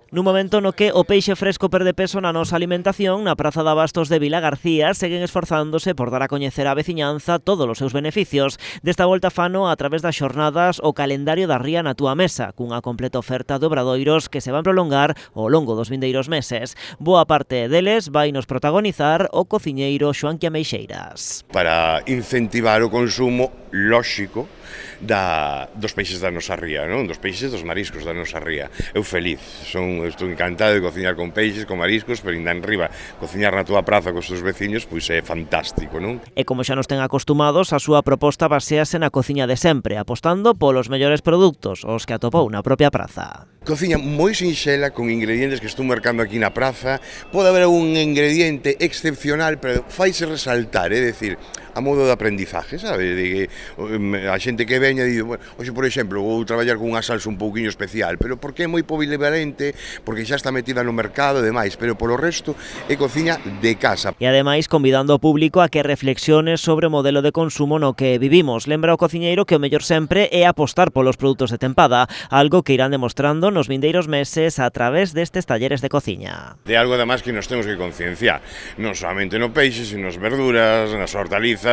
Nun momento no que o peixe fresco perde peso na nosa alimentación, na Praza de Abastos de Vila García seguen esforzándose por dar a coñecer á veciñanza todos os seus beneficios. Desta volta fano a través das xornadas o calendario da ría na túa mesa, cunha completa oferta de obradoiros que se van prolongar ao longo dos vindeiros meses. Boa parte deles vai nos protagonizar o cociñeiro Xoán Quimeixeiras. Para incentivar o consumo lóxico dos peixes da nosa ría, non? Dos peixes dos mariscos da nosa ría. Eu feliz, estou encantado de cociñar con peixes, con mariscos, pero ainda enriba cociñar na túa praza cos teus veciños, pois é fantástico, non? E como xa nos ten acostumados, a súa proposta basease na cociña de sempre, apostando polos mellores produtos, os que atopou na propia praza. Cociña moi sinxela, con ingredientes que estou mercando aquí na praza. Pode haber un ingrediente excepcional, pero faise resaltar, é dicir, a modo de aprendizaje, sabe? De que a xente que veña di, bueno, hoxe, por exemplo, vou traballar con unha salsa un pouquiño especial, pero porque é moi polivalente, porque xa está metida no mercado e demais, pero polo resto é cociña de casa. E ademais convidando ao público a que reflexione sobre o modelo de consumo no que vivimos. Lembra o cociñeiro que o mellor sempre é apostar polos produtos de tempada, algo que irán demostrando nos vindeiros meses a través destes talleres de cociña. De algo además que nos temos que concienciar, non solamente no peixe, sino nas verduras, nas hortalizas,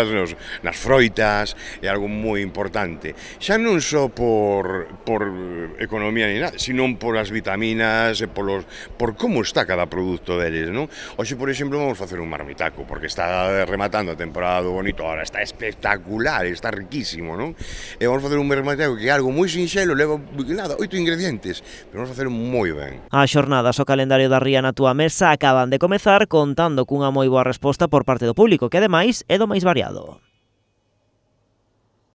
nas froitas, é algo moi importante. Xa non só por economía ni nada, sino por as vitaminas e por como está cada produto deles, non? Hoxe, por exemplo, vamos facer un marmitaco, porque está rematando a temporada do bonito, ahora está espectacular, está riquísimo, non? E vamos facer un marmitaco que é algo moi sinxelo, leva, nada, 8 ingredientes, pero vamos facer moi ben. As xornadas o calendario da ría na túa mesa acaban de comezar contando cunha moi boa resposta por parte do público, que ademais é do máis variado.